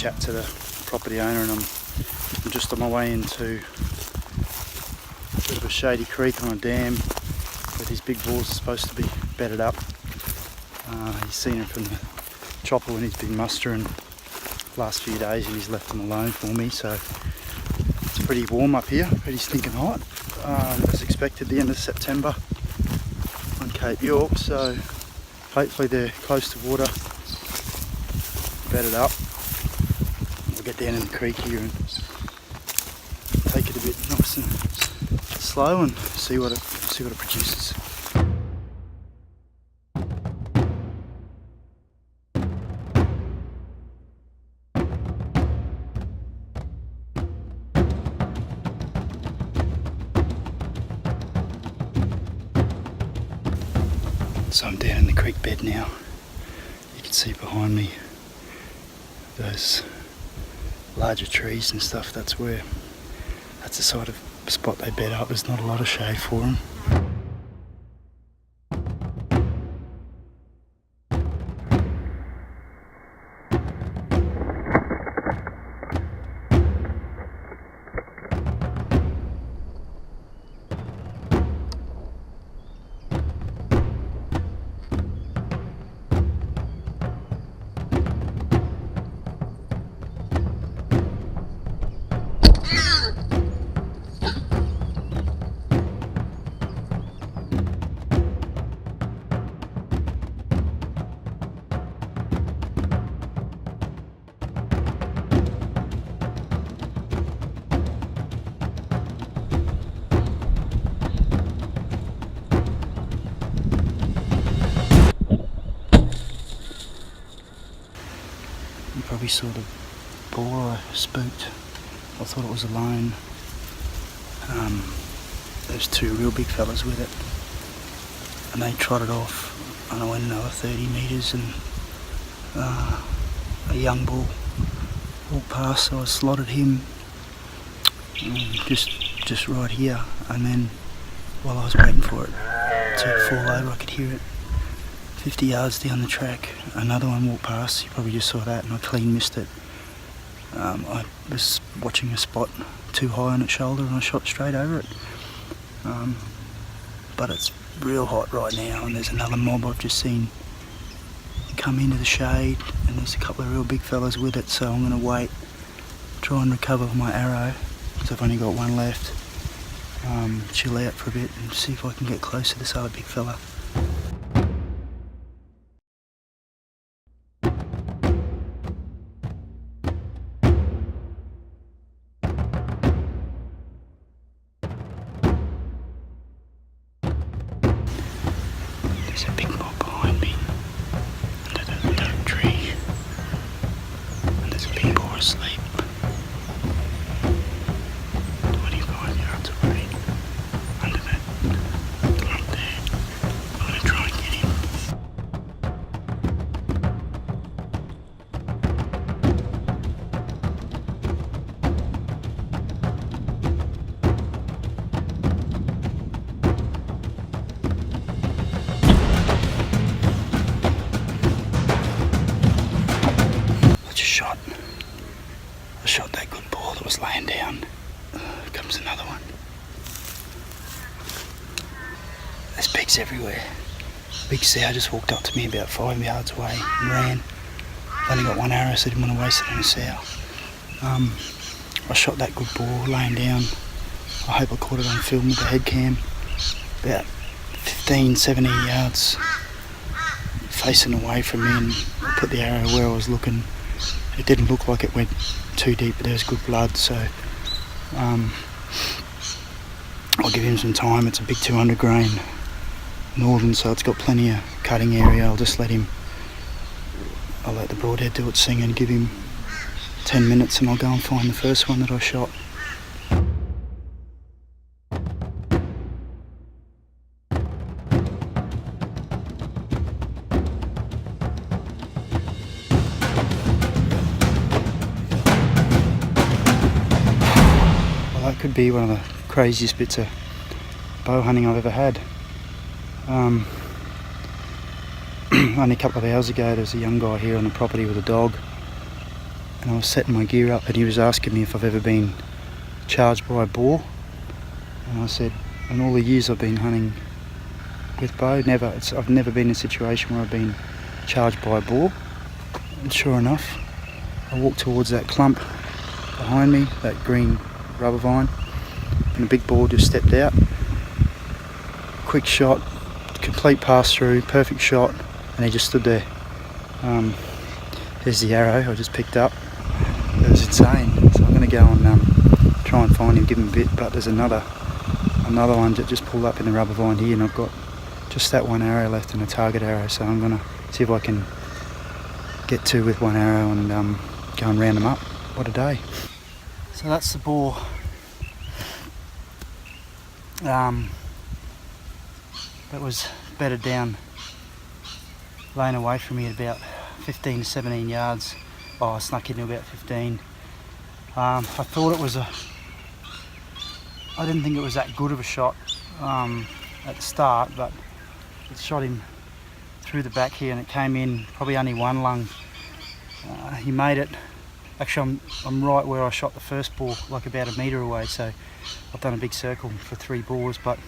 chat to the property owner, and I'm just on my way into a bit of a shady creek on a dam where these big boars are supposed to be bedded up. He's seen it from the chopper when he's been mustering the last few days, and he's left them alone for me. So it's pretty warm up here, pretty stinking hot. As expected, the end of September on Cape York, so hopefully they're close to water, bedded up. We'll get down in the creek here and take it a bit nice and slow and see what it produces. So I'm down in the creek bed now. You can see behind me those larger trees and stuff. That's the sort of spot they bed up. There's not a lot of shade for them. You probably saw the boar I spooked. I thought it was alone. There's two real big fellas with it, and they trotted off, and I went another 30 metres, and a young bull walked past, so I slotted him just right here, and then while I was waiting for it to fall over, I could hear it 50 yards down the track. Another one walked past. You probably just saw that, and I clean missed it. I was watching a spot too high on its shoulder, and I shot straight over it. But it's real hot right now, and there's another mob I've just seen come into the shade, and there's a couple of real big fellas with it, so I'm going to wait, try and recover my arrow, because I've only got one left. Chill out for a bit and see if I can get close to this other big fella. There's a big mob behind me, under that tree, and there's a big boar asleep, 25 yards away, under that lump there. I'm going to try and get him. I shot that good boar that was laying down. Comes another one. There's pigs everywhere. Big sow just walked up to me about 5 yards away and ran. I've only got one arrow, so I didn't want to waste it on a sow. I shot that good boar laying down. I hope I caught it on film with the head cam. About 15, 17 yards facing away from me, and I put the arrow where I was looking. It didn't look like it went too deep, but there was good blood, so I'll give him some time. It's a big 200 grain northern, so it's got plenty of cutting area. I'll let the broadhead do its thing and give him 10 minutes, and I'll go and find the first one that I shot. That could be one of the craziest bits of bow hunting I've ever had. Only a couple of hours ago there was a young guy here on the property with a dog, and I was setting my gear up, and he was asking me if I've ever been charged by a boar, and I said, in all the years I've been hunting with bow, I've never been in a situation where I've been charged by a boar. And sure enough, I walked towards that clump behind me, that green rubber vine, and a big boar just stepped out. Quick shot, complete pass through, perfect shot, and he just stood there. There's the arrow I just picked up. It was insane. So I'm going to go and try and find him, give him a bit, but there's another one that just pulled up in the rubber vine here, and I've got just that one arrow left and a target arrow, so I'm going to see if I can get two with one arrow and go and round them up. What a day. So that's the boar. That was bedded down, laying away from me at about 15 to 17 yards. Oh, I snuck into about 15. I thought it was I didn't think it was that good of a shot at the start, but it shot him through the back here, and it came in probably only one lung. He made it. Actually, I'm right where I shot the first boar, like about a metre away, so I've done a big circle for 3 boars, but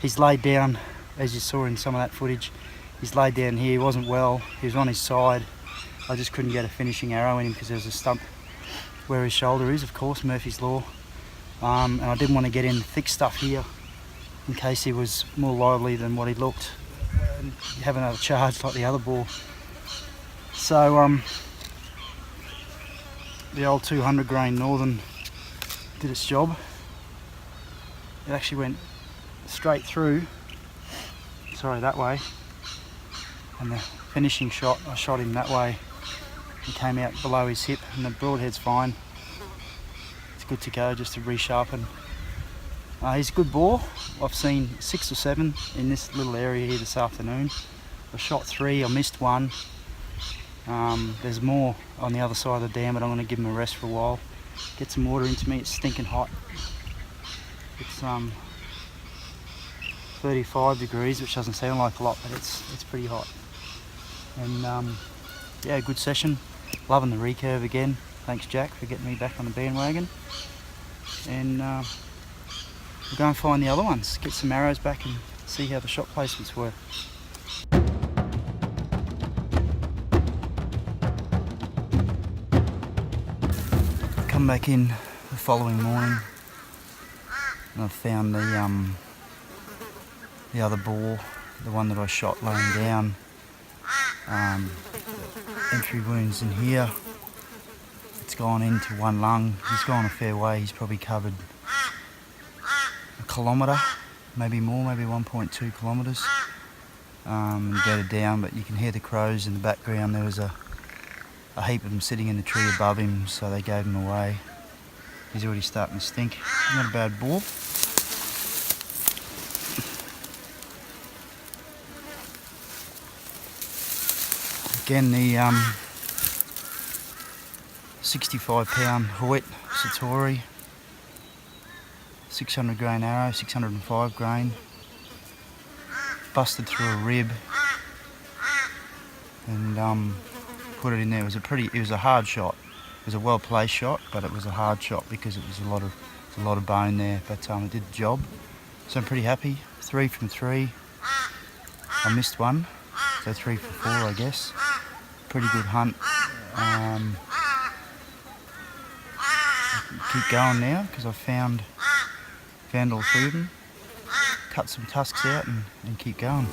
he's laid down, as you saw in some of that footage. He's laid down here. He wasn't well. He was on his side. I just couldn't get a finishing arrow in him because there was a stump where his shoulder is, of course, Murphy's Law. And I didn't want to get in thick stuff here in case he was more lively than what he looked and have another charge like the other boar. So the old 200 grain Northern did its job. It actually went straight through, that way, and the finishing shot, I shot him that way. He came out below his hip, and the broadhead's fine. It's good to go, just to resharpen. He's a good boar. I've seen 6 or 7 in this little area here this afternoon. I shot 3, I missed 1. There's more on the other side of the dam, but I'm going to give him a rest for a while. Get some water into me. It's stinking hot. It's 35 degrees, which doesn't sound like a lot, but it's pretty hot. And yeah, good session. Loving the recurve again. Thanks, Jack, for getting me back on the bandwagon. And we'll go and find the other ones, get some arrows back and see how the shot placements were. Come back in the following morning, and I found the other boar, the one that I shot laying down. Entry wounds in here. It's gone into one lung. He's gone a fair way. He's probably covered a kilometre, maybe more, maybe 1.2 kilometres. Bedded down, but you can hear the crows in the background. There was a heap of them sitting in the tree above him, so they gave him away. He's already starting to stink. Not a bad boar. Again, the 65-pound Hoyt Satori, 600 grain arrow, 605 grain, busted through a rib, and put it in there. It was a hard shot. It was a well placed shot, but it was a hard shot because it was a lot of bone there. But it did the job, so I'm pretty happy. 3 from 3. I missed 1, so 3 for 4, I guess. Pretty good hunt. Keep going now because I've found all 3 of them. Cut some tusks out and keep going.